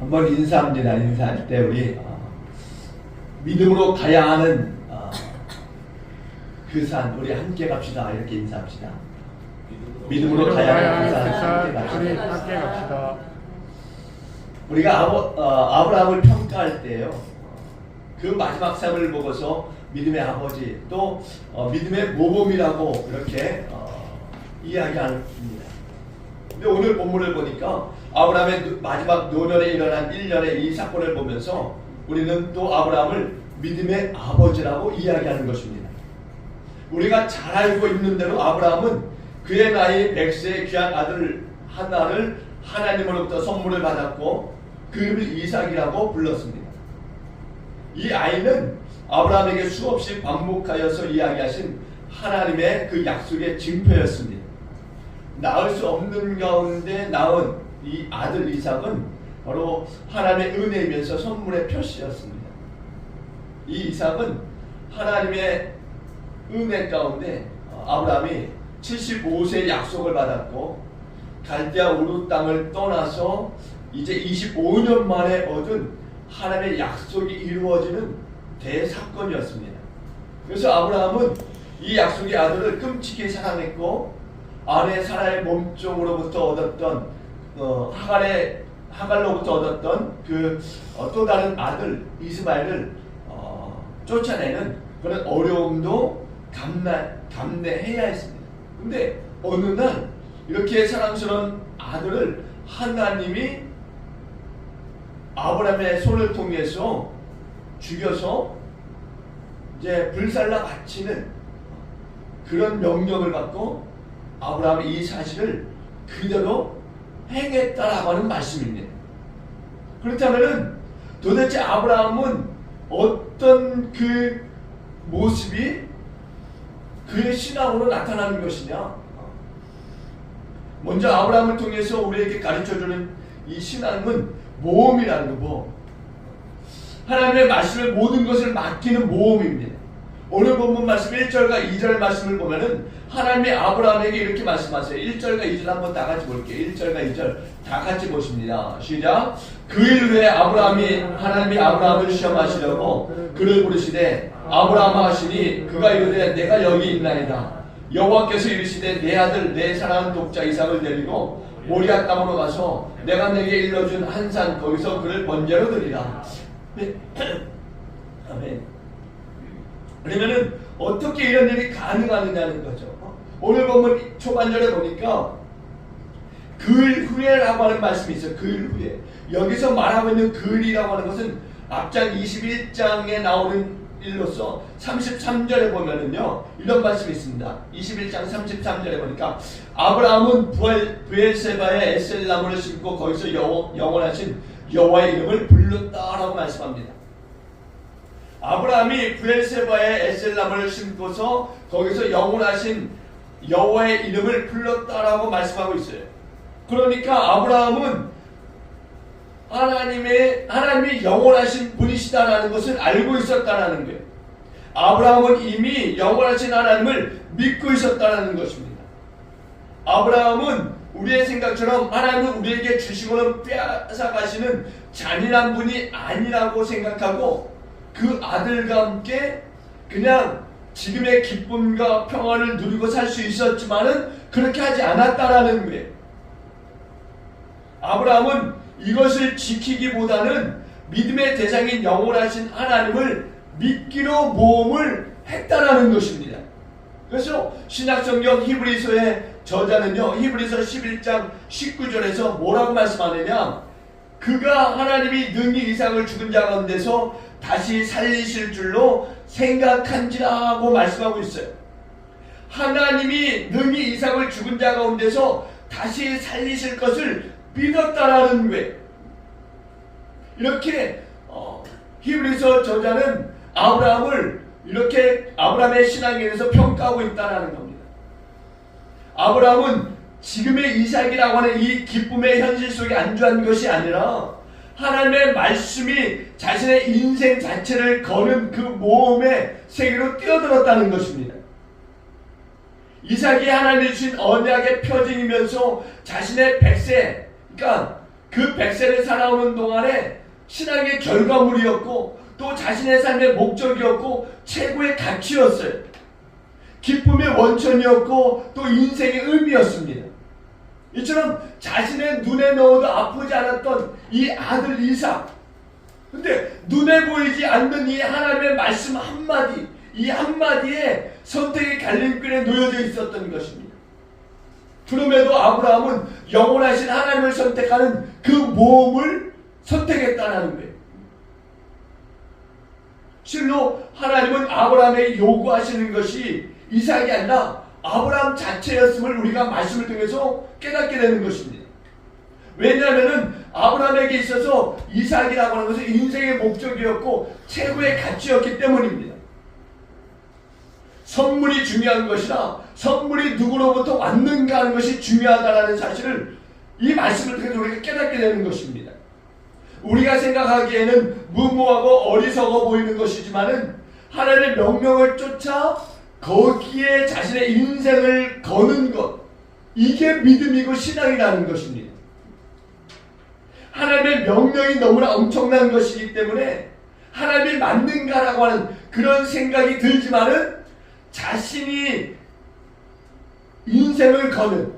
한번 인사합니다. 인사할 때 우리 믿음으로 가야 하는 그 산 우리 함께 갑시다. 이렇게 인사합시다. 믿음으로 가야 하는 그 산 함께 갑시다. 우리가 아브라함을 평가할 때요, 그 마지막 삶을 보고서 믿음의 아버지 또 믿음의 모범이라고 이렇게 이야기합니다. 근데 오늘 본문을 보니까 아브라함의 마지막 노년에 일어난 1년의 이 사건을 보면서 우리는 또 아브라함을 믿음의 아버지라고 이야기하는 것입니다. 우리가 잘 알고 있는 대로 아브라함은 그의 나이 100세의 귀한 아들 하나를 하나님으로부터 선물을 받았고 그 이름을 이삭이라고 불렀습니다. 이 아이는 아브라함에게 수없이 반복하여서 이야기하신 하나님의 그 약속의 증표였습니다. 낳을 수 없는 가운데 낳은 이 아들 이삭은 바로 하나님의 은혜이면서 선물의 표시였습니다. 이 이삭은 하나님의 은혜 가운데 아브라함이 75세의 약속을 받았고 갈대아 우르 땅을 떠나서 이제 25년 만에 얻은 하나님의 약속이 이루어지는 대사건이었습니다. 그래서 아브라함은 이 약속의 아들을 끔찍히 사랑했고 아내 사라의 몸종으로부터 얻었던 하갈로부터 얻었던 그 또 다른 아들 이스마엘을 쫓아내는 그런 어려움도 감내해야 했습니다. 근데 어느 날 이렇게 사랑스러운 아들을 하나님이 아브라함의 손을 통해서 죽여서 이제 불살라 바치는 그런 명령을 받고 아브라함이 이 사실을 그대로 행했다라고 하는 말씀입니다. 그렇다면 도대체 아브라함은 어떤 그 모습이 그의 신앙으로 나타나는 것이냐? 먼저 아브라함을 통해서 우리에게 가르쳐주는 이 신앙은 모험이라는 거, 하나님의 말씀을 모든 것을 맡기는 모험입니다. 오늘 본문 말씀 1절과 2절 말씀을 보면은 하나님이 아브라함에게 이렇게 말씀하세요. 1절과 2절 한번 다 같이 볼게요. 1절과 2절 다 같이 보십니다. 시작. 그 일 후에 하나님이 아브라함을 시험하시려고 그를 부르시되 아브라함아 하시니 그가 이르되 내가 여기 있나이다. 여호와께서 이르시되 내 아들 내 사랑하는 독자 이삭을 데리고 모리아 땅으로 가서 내가 내게 일러준 한 산 거기서 그를 번제로 드리라. 아멘. 그러면은 어떻게 이런 일이 가능하느냐는 거죠. 오늘 보면 초반절에 보니까 그일 후에라고 하는 말씀이 있어요. 그일 후에. 여기서 말하고 있는 그일이라고 하는 것은 앞장 21장에 나오는 일로서 33절에 보면은요 이런 말씀이 있습니다. 21장 33절에 보니까 아브라함은 브엘세바에 에셀나무를 심고 거기서 영원하신 여호와의 이름을 불렀다라고 말씀합니다. 아브라함이 브엘세바에 에셀나무를 심고서 거기서 영원하신 여호와의 이름을 불렀다라고 말씀하고 있어요. 그러니까 아브라함은 하나님이 영원하신 분이시다라는 것을 알고 있었다라는 거예요. 아브라함은 이미 영원하신 하나님을 믿고 있었다라는 것입니다. 아브라함은 우리의 생각처럼 하나님은 우리에게 주시고는 빼앗아가시는 잔인한 분이 아니라고 생각하고 그 아들과 함께 그냥 지금의 기쁨과 평안을 누리고 살 수 있었지만은 그렇게 하지 않았다라는 거예요. 아브라함은 이것을 지키기보다는 믿음의 대상인 영원하신 하나님을 믿기로 모험을 했다라는 것입니다. 그래서 신약성경 히브리서의 저자는요 히브리서 11장 19절에서 뭐라고 말씀하느냐, 그가 하나님이 능히 이삭을 죽은 자 가운데서 다시 살리실 줄로 생각한지라고 말씀하고 있어요. 하나님이 능히 이삭을 죽은 자 가운데서 다시 살리실 것을 믿었다라는 거예요. 이렇게 히브리서 저자는 아브라함을 이렇게 아브라함의 신앙에 대해서 평가하고 있다라는 겁니다. 아브라함은 지금의 이삭이라고 하는 이 기쁨의 현실 속에 안주한 것이 아니라 하나님의 말씀이 자신의 인생 자체를 거는 그 모험의 세계로 뛰어들었다는 것입니다. 이삭이 하나님이 주신 언약의 표징이면서 자신의 100세, 그러니까 그 100세를 살아오는 동안에 신앙의 결과물이었고 또 자신의 삶의 목적이었고 최고의 가치였어요. 기쁨의 원천이었고 또 인생의 의미였습니다. 이처럼 자신의 눈에 넣어도 아프지 않았던 이 아들 이삭, 근데 눈에 보이지 않는 이 하나님의 말씀 한마디, 이 한마디에 선택의 갈림길에 놓여져 있었던 것입니다. 그럼에도 아브라함은 영원하신 하나님을 선택하는 그 모험을 선택했다는 거예요. 실로 하나님은 아브라함에게 요구하시는 것이 이삭이 아니라 아브라함 자체였음을 우리가 말씀을 통해서 깨닫게 되는 것입니다. 왜냐하면 아브라함에게 있어서 이삭이라고 하는 것은 인생의 목적이었고 최고의 가치였기 때문입니다. 선물이 중요한 것이라 선물이 누구로부터 왔는가 하는 것이 중요하다는 사실을 이 말씀을 통해서 우리가 깨닫게 되는 것입니다. 우리가 생각하기에는 무모하고 어리석어 보이는 것이지만은 하나님의 명령을 쫓아 거기에 자신의 인생을 거는 것, 이게 믿음이고 신앙이라는 것입니다. 하나님의 명령이 너무나 엄청난 것이기 때문에 하나님이 맞는가라고 하는 그런 생각이 들지만은 자신이 인생을 거는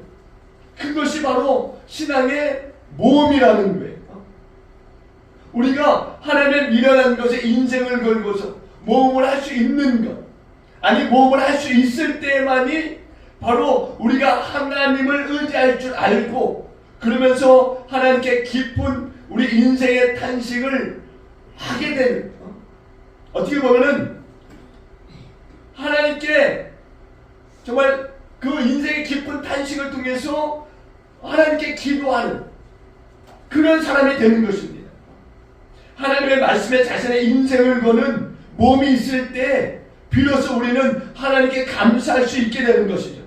그것이 바로 신앙의 모험이라는 거예요. 우리가 하나님의 미련한 것에 인생을 걸고서 모험을 할 수 있는 것, 아니 모험을 할 수 있을 때만이 바로 우리가 하나님을 의지할 줄 알고 그러면서 하나님께 깊은 우리 인생의 탄식을 하게 되는, 어떻게 보면은 하나님께 정말 그 인생의 깊은 탄식을 통해서 하나님께 기도하는 그런 사람이 되는 것입니다. 하나님의 말씀에 자신의 인생을 거는 몸이 있을 때 비로소 우리는 하나님께 감사할 수 있게 되는 것이죠.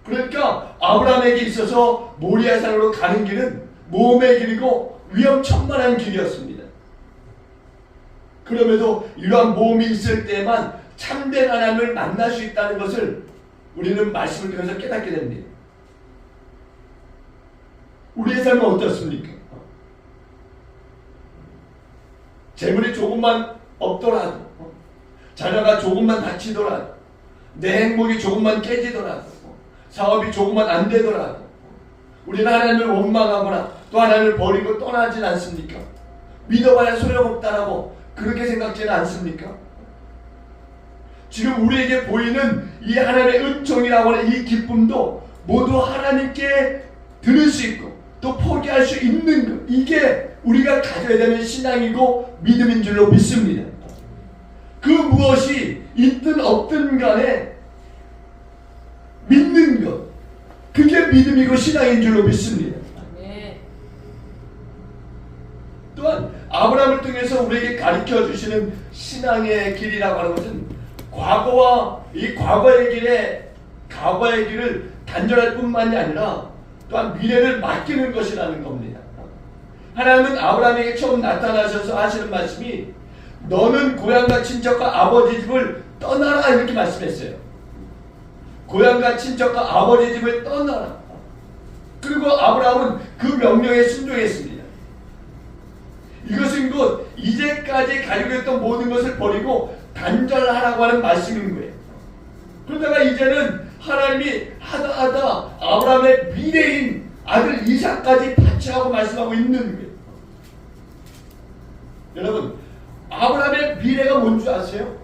그러니까 아브라함에게 있어서 모리아산으로 가는 길은 모험의 길이고 위험천만한 길이었습니다. 그럼에도 이러한 모험이 있을 때만 참된 하나님을 만날 수 있다는 것을 우리는 말씀을 통해서 깨닫게 됩니다. 우리의 삶은 어떻습니까? 재물이 조금만 없더라도, 자녀가 조금만 다치더라도, 내 행복이 조금만 깨지더라도, 사업이 조금만 안 되더라도 우리는 하나님을 원망하거나 또 하나님을 버리고 떠나진 않습니까? 믿어봐야 소용없다라고 그렇게 생각지는 않습니까? 지금 우리에게 보이는 이 하나님의 은총이라고 하는 이 기쁨도 모두 하나님께 들을 수 있고 또 포기할 수 있는 것, 이게 우리가 가져야 되는 신앙이고 믿음인 줄로 믿습니다. 그 무엇이 있든 없든 간에 믿는 것, 그게 믿음이고 신앙인 줄로 믿습니다. 또한 아브라함을 통해서 우리에게 가르쳐 주시는 신앙의 길이라고 하는 것은 과거와 이 과거의 길을 단절할 뿐만이 아니라 또한 미래를 맡기는 것이라는 겁니다. 하나님은 아브라함에게 처음 나타나셔서 하시는 말씀이 너는 고향과 친척과 아버지 집을 떠나라 이렇게 말씀했어요. 고향과 친척과 아버지 집을 떠나라. 그리고 아브라함은 그 명령에 순종했습니다. 이것은 곧 이제까지 가지고 있던 모든 것을 버리고 단절하라고 하는 말씀인 거예요. 그러다가 이제는 하나님이 하다 아브라함의 미래인 아들 이삭까지 바치라고 말씀하고 있는 거예요. 여러분, 아브라함의 미래가 뭔지 아세요?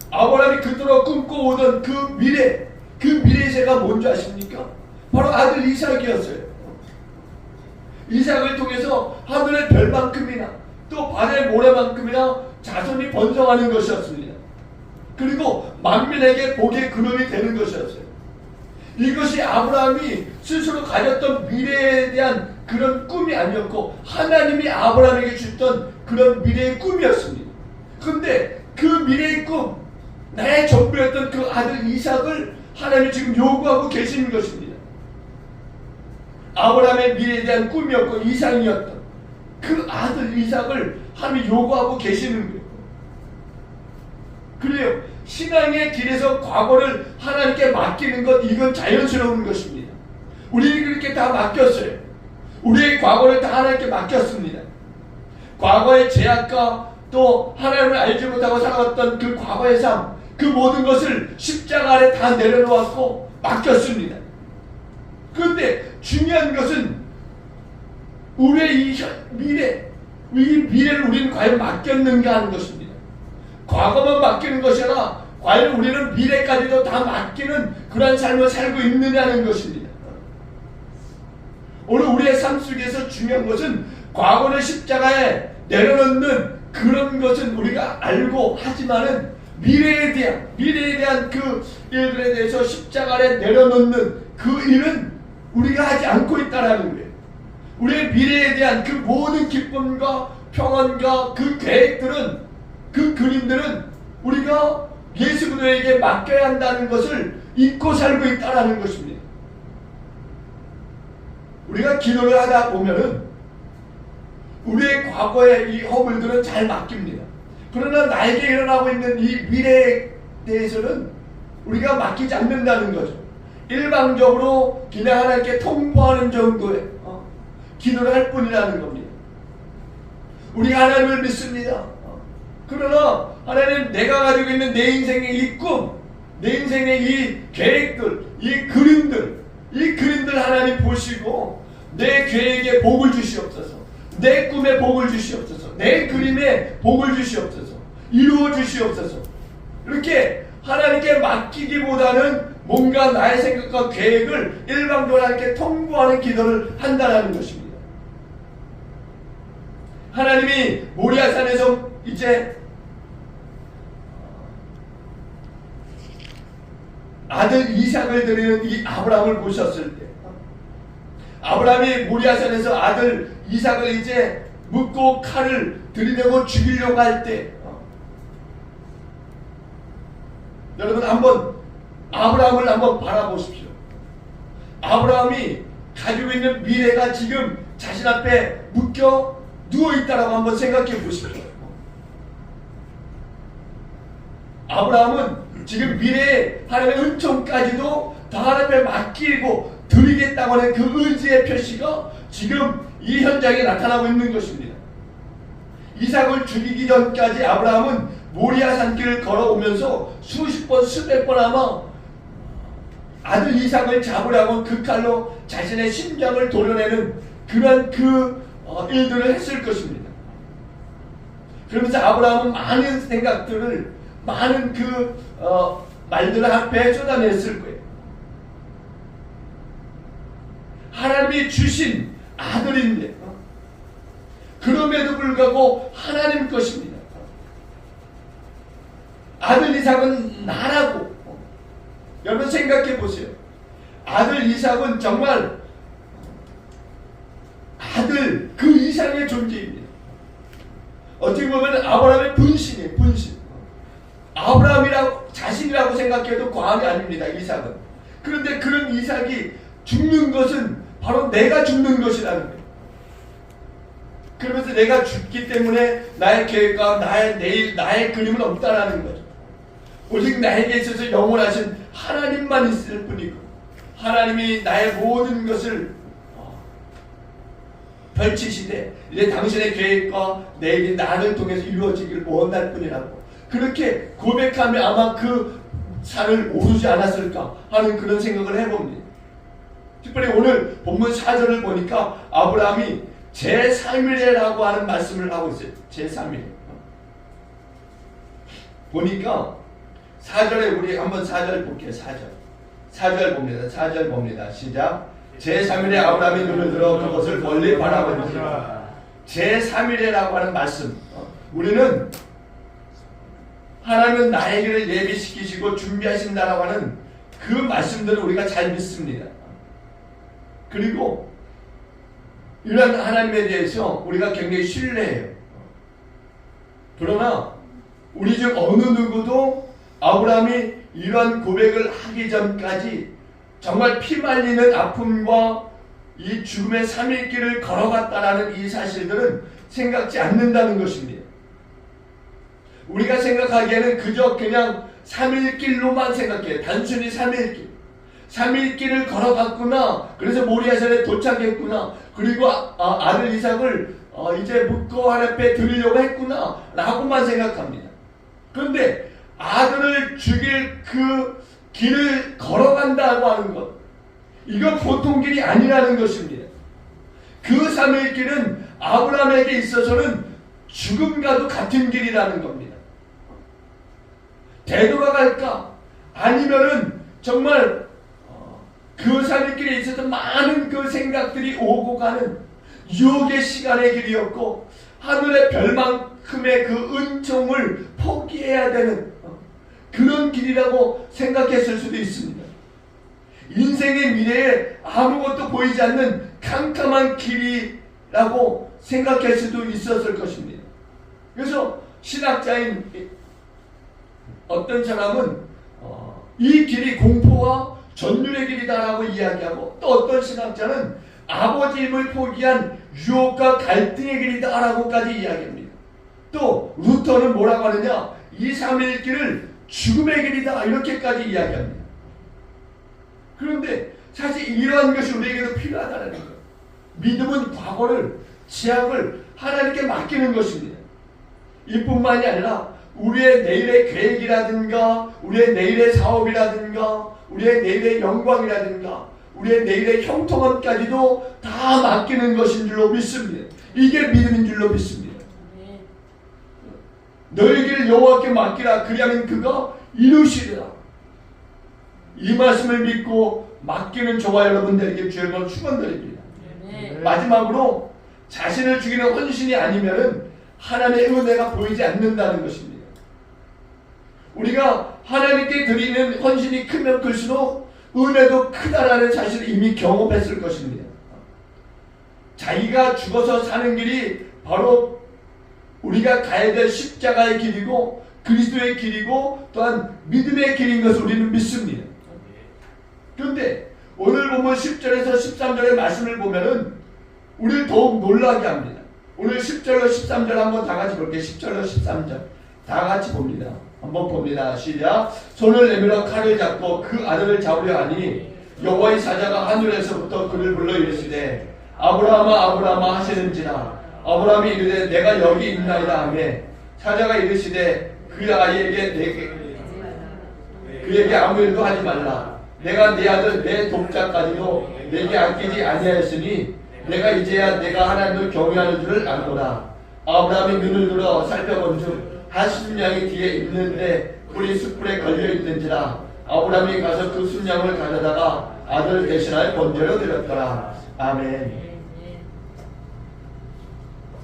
아브라함이 그토록 꿈꿔오던 그 미래의 새가 뭔지 아십니까? 바로 아들 이삭이었어요. 이삭을 통해서 하늘의 별만큼이나 또 바다의 모래만큼이나 자손이 번성하는 것이었습니다. 그리고 만민에게 복의 근원이 되는 것이었어요. 이것이 아브라함이 스스로 가졌던 미래에 대한 그런 꿈이 아니었고 하나님이 아브라함에게 주셨던 그런 미래의 꿈이었습니다. 그런데 그 미래의 꿈, 나의 전부였던 그 아들 이삭을 하나님이 지금 요구하고 계시는 것입니다. 아브라함의 미래에 대한 꿈이었고 이상이었던 그 아들 이삭을 하나님이 요구하고 계시는 거예요. 그래요. 신앙의 길에서 과거를 하나님께 맡기는 것, 이건 자연스러운 것입니다. 우리는 그렇게 다 맡겼어요. 우리의 과거를 다 하나님께 맡겼습니다. 과거의 죄악과 또 하나님을 알지 못하고 살아왔던 그 과거의 삶, 그 모든 것을 십자가 아래 다 내려놓았고 맡겼습니다. 그런데 중요한 것은 우리의 이 미래를 우리는 과연 맡겼는가 하는 것입니다. 과거만 맡기는 것이 아니라 과연 우리는 미래까지도 다 맡기는 그런 삶을 살고 있느냐는 것입니다. 오늘 우리의 삶 속에서 중요한 것은 과거를 십자가에 내려놓는 그런 것은 우리가 알고 하지만은 미래에 대한 그 일들에 대해서 십자가에 내려놓는 그 일은 우리가 하지 않고 있다라는 거예요. 우리의 미래에 대한 그 모든 기쁨과 평안과 그 계획들은, 그 그림들은 우리가 예수 그리스도에게 맡겨야 한다는 것을 잊고 살고 있다라는 것입니다. 우리가 기도를 하다 보면은 우리의 과거의 이 허물들은 잘 맡깁니다. 그러나 나에게 일어나고 있는 이 미래에 대해서는 우리가 맡기지 않는다는 거죠. 일방적으로 그냥 하나님께 통보하는 정도의 기도를 할 뿐이라는 겁니다. 우리가 하나님을 믿습니다. 그러나 하나님, 내가 가지고 있는 내 인생의 이 꿈, 내 인생의 이 계획들, 이 그림들 하나님 보시고 내 계획에 복을 주시옵소서, 내 꿈에 복을 주시옵소서, 내 그림에 복을 주시옵소서, 이루어 주시옵소서. 이렇게 하나님께 맡기기보다는 뭔가 나의 생각과 계획을 일방적으로 하나님께 통보하는 기도를 한다는 것입니다. 하나님이 모리아산에서 이제 아들 이삭을 드리는 이 아브라함을 보셨을 때, 아브라함이 모리아산에서 아들 이삭을 이제 묻고 칼을 들이대고 죽이려고 할 때, 여러분 한번 아브라함을 한번 바라보십시오. 아브라함이 가지고 있는 미래가 지금 자신 앞에 묶여 누워있다라고 한번 생각해 보십시오. 아브라함은 지금 미래의 하나님의 은총까지도 다 하나님 앞에 맡기고 드리겠다고 하는 그 의지의 표시가 지금 이 현장에 나타나고 있는 것입니다. 이삭을 죽이기 전까지 아브라함은 모리아 산길을 걸어오면서 수십 번 수백 번 아마 아들 이삭을 잡으려고 그 칼로 자신의 심장을 도려내는 그런 일들을 했을 것입니다. 그러면서 아브라함은 많은 생각들을, 많은 말들 앞에 쏟아냈을 거예요. 하나님이 주신 아들인데 그럼에도 불구하고 하나님 것입니다. 아들 이삭은 나라고. 여러분 생각해 보세요. 아들 이삭은 정말 아들 그 이상의 존재입니다. 어떻게 보면 아브라함의 분신이에요. 분신. 아브라함이라고 자신이라고 생각해도 과언이 아닙니다. 이삭은. 그런데 그런 이삭이 죽는 것은 바로 내가 죽는 것이라는 거예요. 그러면서 내가 죽기 때문에 나의 계획과 나의 내일, 나의 그림은 없다라는 거죠. 오직 나에게 있어서 영원하신 하나님만 있을 뿐이고, 하나님이 나의 모든 것을 펼치시되 이제 당신의 계획과 내일이 나를 통해서 이루어지기를 원할 뿐이라고 그렇게 고백하며 아마 그 산을 오르지 않았을까 하는 그런 생각을 해봅니다. 특별히 오늘 본문 4절을 보니까 아브라함이 제3일이라고 하는 말씀을 하고 있어요. 제3일. 보니까 4절에 우리 한번 4절 볼게요. 4절 봅니다. 4절 봅니다. 시작. 제3일에 아브라함이 눈을 들어 그것을 멀리 바라보니라. 제3일이라고 하는 말씀. 우리는 하나님은 나의 길을 예비시키시고 준비하신다라고 하는 그 말씀들을 우리가 잘 믿습니다. 그리고 이런 하나님에 대해서 우리가 굉장히 신뢰해요. 그러나 우리 중 어느 누구도 아브라함이 이런 고백을 하기 전까지 정말 피말리는 아픔과 이 죽음의 3일 길을 걸어갔다라는 이 사실들은 생각지 않는다는 것입니다. 우리가 생각하기에는 그저 그냥 3일 길로만 생각해요. 단순히 3일 길. 3일길을 걸어갔구나. 그래서 모리아산에 도착했구나. 그리고 아들 이삭을 이제 묻고 하나님 앞에 드리려고 했구나 라고만 생각합니다. 그런데 아들을 죽일 그 길을 걸어간다고 하는 것, 이건 보통 길이 아니라는 것입니다. 그 3일 길은 아브라함에게 있어서는 죽음과도 같은 길이라는 겁니다. 되돌아갈까? 아니면은 정말 그 3일 길에 있어서 많은 그 생각들이 오고 가는 유혹의 시간의 길이었고, 하늘의 별만큼의 그 은총을 포기해야 되는 그런 길이라고 생각했을 수도 있습니다. 인생의 미래에 아무것도 보이지 않는 캄캄한 길이라고 생각할 수도 있었을 것입니다. 그래서 신학자인 어떤 사람은 이 길이 공포와 전율의 길이다라고 이야기하고, 또 어떤 신학자는 아버지 힘을 포기한 유혹과 갈등의 길이다라고까지 이야기합니다. 또 루터는 뭐라고 하느냐, 이 3일 길을 죽음의 길이다 이렇게까지 이야기합니다. 그런데 사실 이러한 것이 우리에게도 필요하다는 거예요. 믿음은 과거를, 지향을 하나님께 맡기는 것입니다. 이뿐만이 아니라 우리의 내일의 계획이라든가, 우리의 내일의 사업이라든가, 우리의 내일의 영광이라든가, 우리의 내일의 형통함까지도 다 맡기는 것인 줄로 믿습니다. 이게 믿음인 줄로 믿습니다. 너희 길을 여호와께 맡기라, 그리하면 그가 이루시리라. 이 말씀을 믿고 맡기는 저와 여러분들에게 주님을 축원드립니다. 마지막으로 자신을 죽이는 헌신이 아니면은 하나님의 은혜가 보이지 않는다는 것입니다. 우리가 하나님께 드리는 헌신이 크면 클수록 은혜도 크다라는 사실을 이미 경험했을 것입니다. 자기가 죽어서 사는 길이 바로 우리가 가야 될 십자가의 길이고 그리스도의 길이고 또한 믿음의 길인 것을 우리는 믿습니다. 그런데 오늘 보면 10절에서 13절의 말씀을 보면은 우리를 더욱 놀라게 합니다. 오늘 10절로 13절 한번 다 같이 볼게요. 10절로 13절 다 같이 봅니다. 한번 봅니다. 시작. 손을 내밀어 칼을 잡고 그 아들을 잡으려 하니 여호와의 사자가 하늘에서부터 그를 불러 이르시되 아브라함아 아브라함아 하시는지라. 아브라함이 이르되 내가 여기 있나이다 하며 사자가 이르시되 그 아이에게 그에게 아무 일도 하지 말라. 내가 네 아들 내 독자까지도 내게 아끼지 아니하였으니 내가 이제야 내가 하나님을 경외하는 줄을 알노라. 아브라함이 눈을 들어 살펴본즉 한 순양이 뒤에 있는데 뿔이 숯불에 걸려 있는지라. 아브라함이 가서 그 순양을 가져다가 아들 대신하여 번제로 드렸더라. 아멘.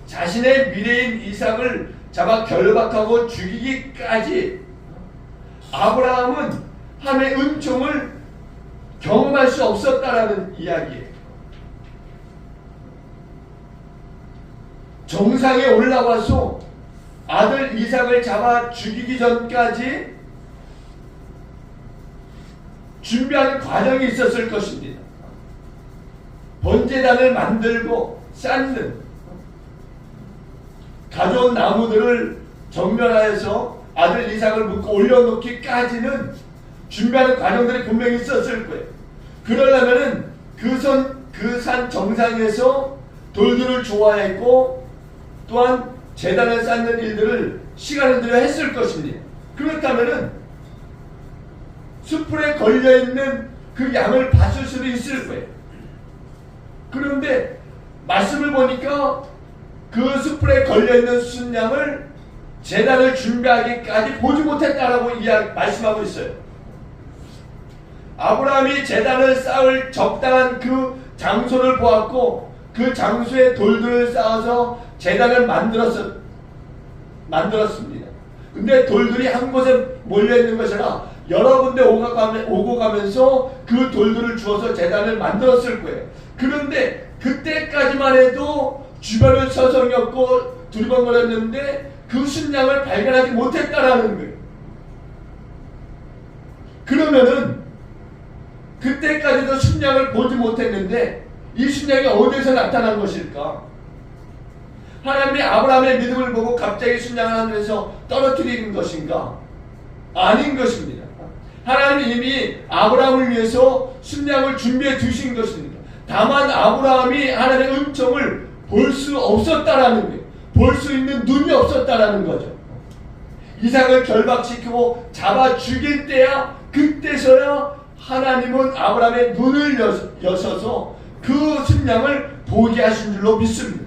자신의 미래인 이삭을 잡아 결박하고 죽이기까지 아브라함은 하나님의 은총을 경험할 수 없었다라는 이야기예요. 정상에 올라와서 아들 이삭을 잡아 죽이기 전까지 준비하는 과정이 있었을 것입니다. 번제단을 만들고 쌓는, 가져온 나무들을 정면하여서 아들 이삭을 묶고 올려놓기까지는 준비하는 과정들이 분명히 있었을 거예요. 그러려면은 그 산 정상에서 돌들을 좋아했고 또한 제단을 쌓는 일들을 시간을 들여 했을 것입니다. 그렇다면은 숯불에 걸려있는 그 양을 봤을 수도 있을 거예요. 그런데 말씀을 보니까 그 숯불에 걸려있는 순양을 제단을 준비하기까지 보지 못했다라고 말씀하고 있어요. 아브라함이 제단을 쌓을 적당한 그 장소를 보았고 그 장소에 돌들을 쌓아서 제단을 만들었습니다. 근데 돌들이 한 곳에 몰려있는 것이 아니라 여러 군데 오고 가면서 그 돌들을 주어서 제단을 만들었을 거예요. 그런데 그때까지만 해도 주변을 서성였고 두리번거렸는데 그 순양을 발견하지 못했다라는 거예요. 그러면은 그때까지도 순양을 보지 못했는데 이 순양이 어디에서 나타난 것일까? 하나님이 아브라함의 믿음을 보고 갑자기 순양을 하늘에서 떨어뜨리는 것인가? 아닌 것입니다. 하나님이 이미 아브라함을 위해서 순양을 준비해 두신 것입니다. 다만 아브라함이 하나님의 은총을 볼 수 없었다라는 거예요. 볼 수 있는 눈이 없었다라는 거죠. 이삭을 결박시키고 잡아 죽일 때야, 그때서야 하나님은 아브라함의 눈을 여셔서 그 순양을 보게 하신 줄로 믿습니다.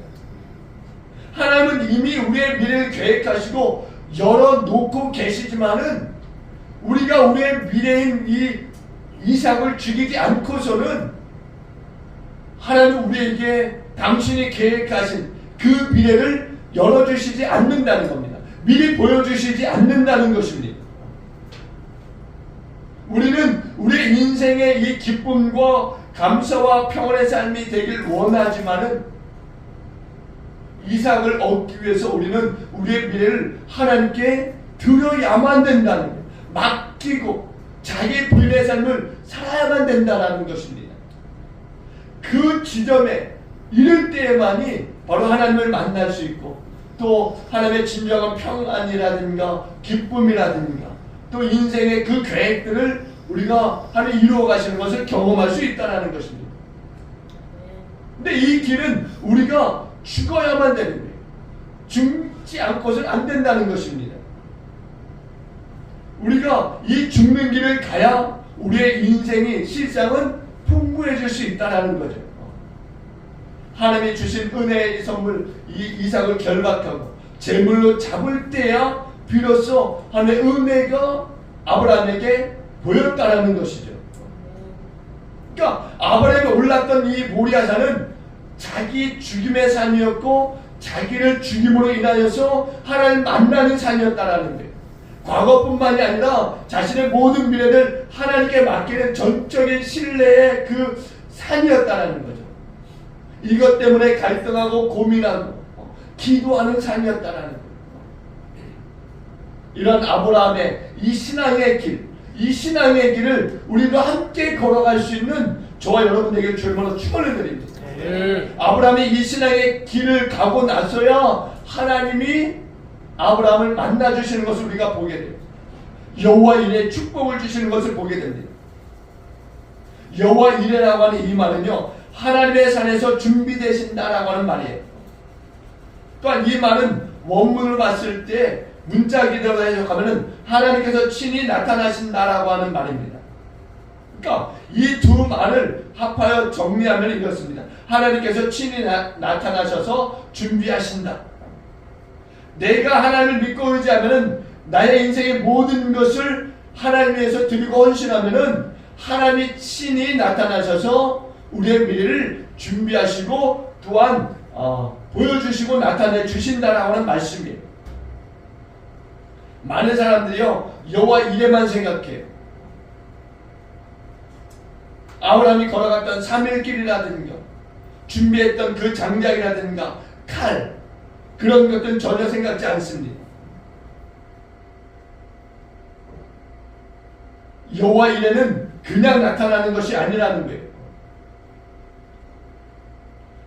하나님은 이미 우리의 미래를 계획하시고 열어놓고 계시지만은 우리가 우리의 미래인 이 이삭을 죽이지 않고서는 하나님 우리에게 당신이 계획하신 그 미래를 열어주시지 않는다는 겁니다. 미리 보여주시지 않는다는 것입니다. 우리는 우리 인생의 이 기쁨과 감사와 평안의 삶이 되길 원하지만은 이삭을 얻기 위해서 우리는 우리의 미래를 하나님께 드려야만 된다는 거예요. 맡기고 자기 부인의 삶을 살아야만 된다는 것입니다. 그 지점에 이를 때에만이 바로 하나님을 만날 수 있고 또 하나님의 진정한 평안이라든가 기쁨이라든가 또 인생의 그 계획들을 우리가 하나님 이루어 가시는 것을 경험할 수 있다는 것입니다. 근데 이 길은 우리가 죽어야만 되는 거예요. 죽지 않고서는 안 된다는 것입니다. 우리가 이 죽는 길을 가야 우리의 인생이 실상은 풍부해질 수 있다는 거죠. 하나님이 주신 은혜의 선물 이삭을 결박하고 제물로 잡을 때야 비로소 하나님의 은혜가 아브라함에게 보였다라는 것이죠. 그러니까 아브라함이 올랐던 이 모리아산은 자기 죽임의 산이었고 자기를 죽임으로 인하여서 하나님을 만나는 산이었다라는 거예요. 과거뿐만이 아니라 자신의 모든 미래를 하나님께 맡기는 전적인 신뢰의 그 산이었다라는 거죠. 이것 때문에 갈등하고 고민하고 기도하는 산이었다라는 거예요. 이런 아브라함의 이 신앙의 길, 이 신앙의 길을 우리도 함께 걸어갈 수 있는 저와 여러분에게 주님으로 축원을 드립니다. 아브라함이 이 신앙의 길을 가고 나서야 하나님이 아브라함을 만나주시는 것을 우리가 보게 돼요. 여호와 이레의 축복을 주시는 것을 보게 됩니다. 여호와 이레라고 하는 이 말은요, 하나님의 산에서 준비되신다라고 하는 말이에요. 또한 이 말은 원문을 봤을 때 문자 기대로 해석하면 하나님께서 친히 나타나신다라고 하는 말입니다. 그러니까 이 두 말을 합하여 정리하면 이렇습니다. 하나님께서 친히 나타나셔서 준비하신다. 내가 하나님을 믿고 의지하면 나의 인생의 모든 것을 하나님 위해서 드리고 헌신하면 하나님이 친히 나타나셔서 우리의 미래를 준비하시고 또한 보여주시고 나타내 주신다라고 하는 말씀이에요. 많은 사람들이요 여호와 이레만 생각해요. 아브라함이 걸어갔던 3일길이라든가 준비했던 그 장작이라든가 칼 그런 것들은 전혀 생각지 않습니다. 여호와 이레는 그냥 나타나는 것이 아니라는 거예요.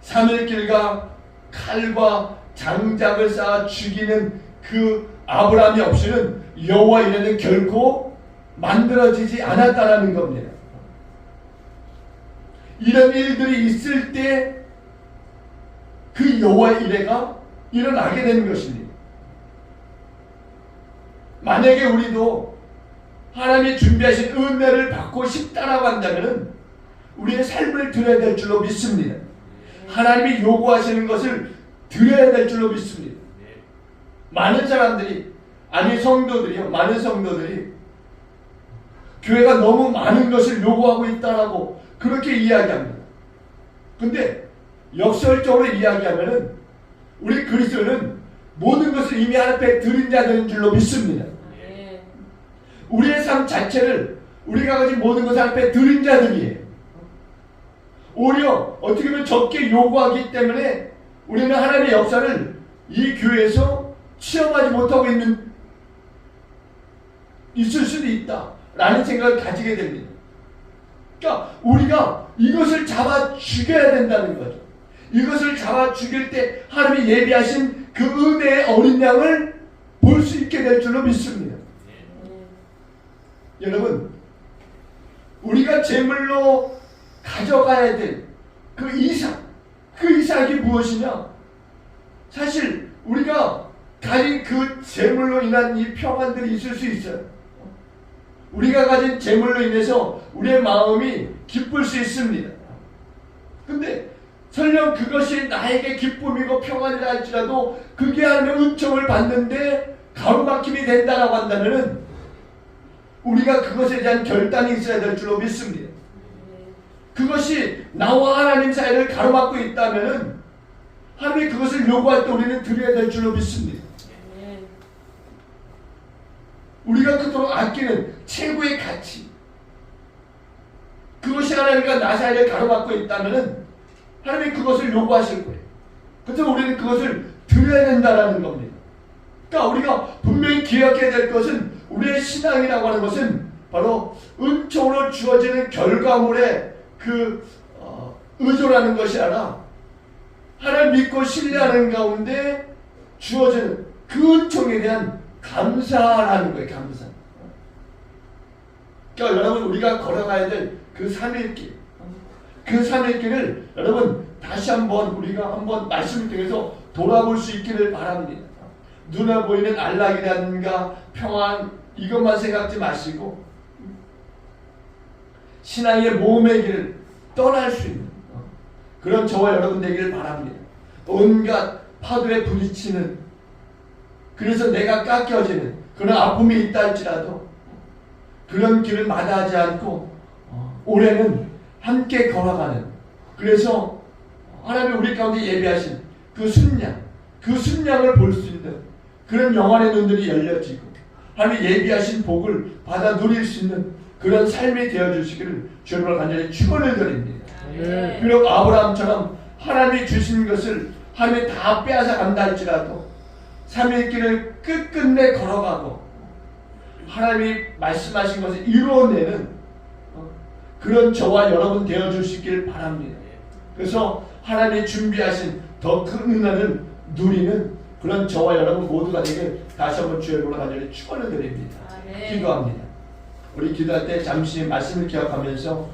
3일길과 칼과 장작을 쌓아 죽이는 그 아브라함이 없이는 여호와 이레는 결코 만들어지지 않았다라는 겁니다. 이런 일들이 있을 때 그 여호와 이레가 일어나게 되는 것입니다. 만약에 우리도 하나님이 준비하신 은혜를 받고 싶다라고 한다면 우리의 삶을 드려야 될 줄로 믿습니다. 하나님이 요구하시는 것을 드려야 될 줄로 믿습니다. 많은 사람들이 많은 성도들이 교회가 너무 많은 것을 요구하고 있다라고 그렇게 이야기합니다. 근데 역설적으로 이야기하면은 우리 그리스도는 모든 것을 이미 하나님 앞에 드린 자들인 줄로 믿습니다. 우리의 삶 자체를 우리가 가진 모든 것을 하나님 앞에 드린 자들이에요. 오히려 어떻게 보면 적게 요구하기 때문에 우리는 하나님의 역사를 이 교회에서 체험하지 못하고 있을 수도 있다라는 생각을 가지게 됩니다. 그러니까 우리가 이것을 잡아 죽여야 된다는 거죠. 이것을 잡아 죽일 때 하나님이 예비하신 그 은혜의 어린 양을 볼 수 있게 될 줄로 믿습니다. 여러분, 우리가 제물로 가져가야 될 그 이삭, 그 이삭이 무엇이냐? 사실 우리가 가진 그 제물로 인한 이 평안들이 있을 수 있어요. 우리가 가진 제물로 인해서 우리의 마음이 기쁠 수 있습니다. 근데 설령 그것이 나에게 기쁨이고 평안이라 할지라도 그게 하나님의 은총을 받는데 가로막힘이 된다라고 한다면은 우리가 그것에 대한 결단이 있어야 될 줄로 믿습니다. 그것이 나와 하나님 사이를 가로막고 있다면은 하나님이 그것을 요구할 때 우리는 드려야 될 줄로 믿습니다. 우리가 그토록 아끼는 최고의 가치, 그것이 하나님과 나 사이를 가로막고 있다면은 하나님이 그것을 요구하실 거예요. 그래서 우리는 그것을 드려야 된다라는 겁니다. 그러니까 우리가 분명히 기억해야 될 것은 우리의 신앙이라고 하는 것은 바로 은총으로 주어지는 결과물의 의존하는 것이 아니라 하나님 믿고 신뢰하는 가운데 주어지는 그 은총에 대한 감사라는 거예요. 감사. 그러니까 여러분 우리가 걸어가야 될 그 3일길, 그 3일길을 여러분 다시 한번 우리가 한번 말씀을 통해서 돌아볼 수 있기를 바랍니다. 눈에 보이는 안락이라든가 평안 이것만 생각지 마시고 신앙의 모험의 길을 떠날 수 있는 그런 저와 여러분 되기를 바랍니다. 온갖 파도에 부딪히는, 그래서 내가 깎여지는 그런 아픔이 있다 할지라도 그런 길을 마다하지 않고 올해는 함께 걸어가는, 그래서 하나님이 우리 가운데 예비하신 그 순양을 볼 수 있는 그런 영안의 눈들이 열려지고 하나님이 예비하신 복을 받아 누릴 수 있는 그런 삶이 되어주시기를 주님을 간절히 축원을 드립니다. 비록 아브라함처럼 하나님이 주신 것을 하나님이 다 빼앗아 간다 할지라도 3일 길을 끝끝내 걸어가고 하나님이 말씀하신 것을 이루어내는 그런 저와 여러분 되어주시길 바랍니다. 그래서 하나님이 준비하신 더 큰 은혜를 누리는 그런 저와 여러분 모두가 되길 다시 한번 주의 이름으로 간절히 축원을 드립니다. 기도합니다. 우리 기도할 때 잠시 말씀을 기억하면서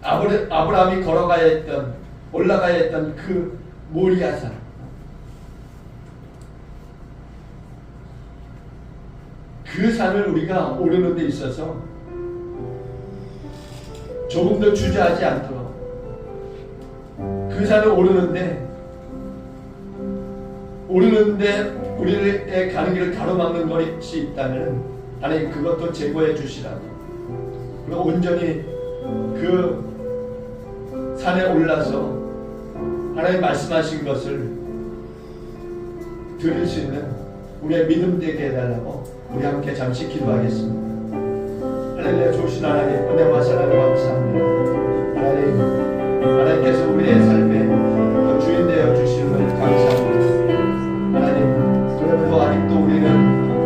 아브라함이 걸어가야 했던, 올라가야 했던 그 모리아산, 그 산을 우리가 오르는 데 있어서 조금 더 주저하지 않도록 그 산을 오르는데 우리의 가는 길을 가로막는 것이 있다면 하나님 그것도 제거해 주시라고, 그리고 온전히 그 산에 올라서 하나님 말씀하신 것을 들을 수 있는 우리의 믿음 되게 해달라고 우리 함께 잠시 기도하겠습니다. 할렐루야. 좋으신 하나님, 은혜와 사랑을 감사합니다. 하나님께서 우리의 삶에 주인 되어 주시는 감사합니다. 하나님, 그래도 아직도 우리는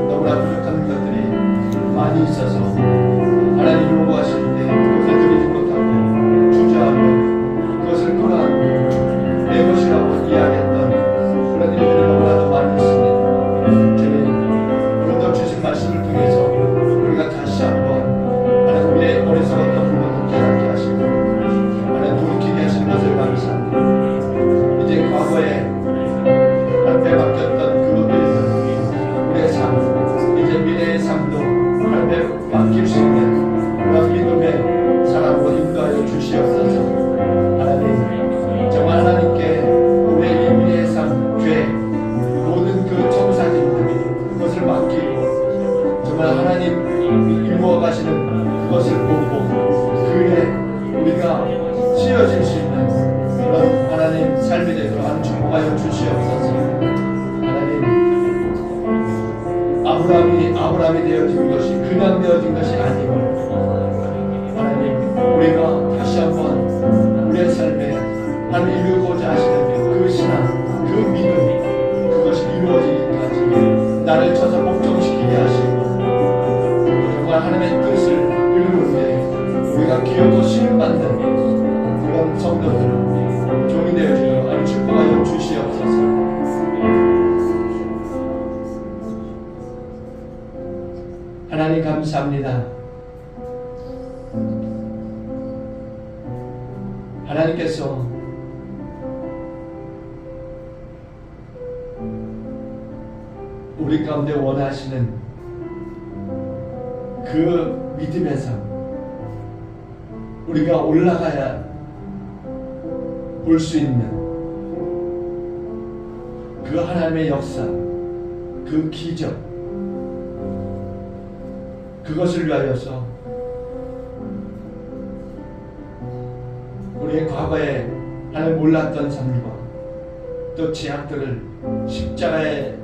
너무나 부족한 것들이 많이 있어서 하나님 요구하실 때 그것을 드리지 못하고 주저하며 그것을 또한 내 것이라고 이야기했던 그런 일들이 너무나도 많이 있습니다. 주님, 오늘도 주신 말씀을 통해서 우리가 다시 한번 하나님 우리의 어리석었던 부분을 깨닫게 하나님께서 우리 가운데 원하시는 그 믿음에서 우리가 올라가야 볼 수 있는 그 하나님의 역사, 그 기적, 그것을 위하여서 우리의 과거에 하나님 몰랐던 삶과 또 죄악들을 십자가에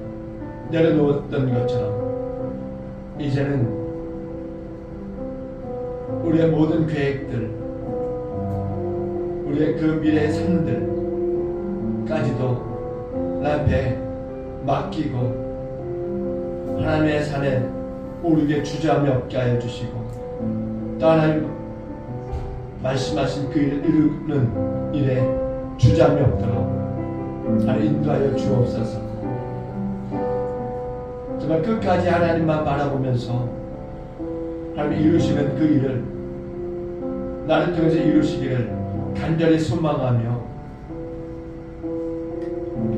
내려놓았던 것처럼 이제는 우리의 모든 계획들, 우리의 그 미래의 삶들까지도 하나님 앞에 맡기고 하나님의 산에 오르게 주저함이 없게 하여 주시고 또 하나님 말씀하신 그 일을 이루는 일에 주저함이 없도록 하나님 인도하여 주옵소서. 정말 끝까지 하나님만 바라보면서 하나님 이루시는 그 일을 나를 통해서 이루시기를 간절히 소망하며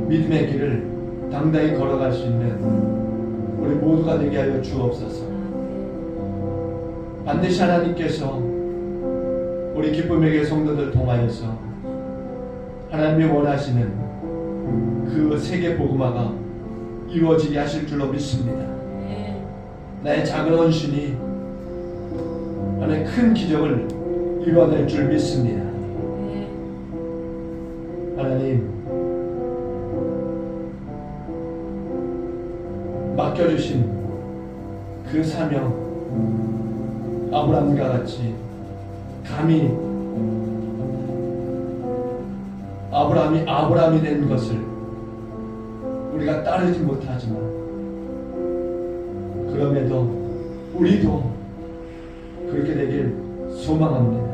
믿음의 길을 당당히 걸어갈 수 있는 우리 모두가 되게 하여 주옵소서. 반드시 하나님께서 우리 기쁨에게 성도들 통하여서 하나님이 원하시는 그 세계 복음화가 이루어지게 하실 줄로 믿습니다. 나의 작은 헌신이 하나님의 큰 기적을 이루어낼 줄 믿습니다. 하나님 맡겨주신 그 사명 아브라함과 같이 감히 아브라함이 된 것을 우리가 따르지 못하지만 그럼에도 우리도 그렇게 되길 소망합니다.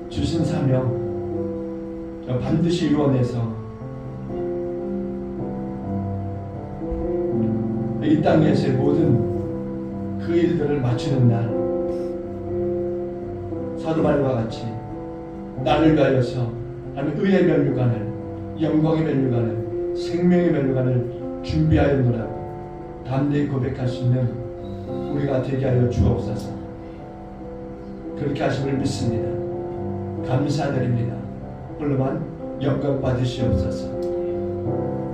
주신 사명 반드시 이루어내서 이 땅에서의 모든 그 일들을 마치는 날 사도바울과 같이 나를 위하여서 하나님 의의 면류관을 영광의 면류관을 생명의 면류관을 준비하였노라 담대히 고백할 수 있는 우리가 되게 하여 주옵소서. 그렇게 하심을 믿습니다. 감사드립니다. 홀로만 영광 받으시옵소서.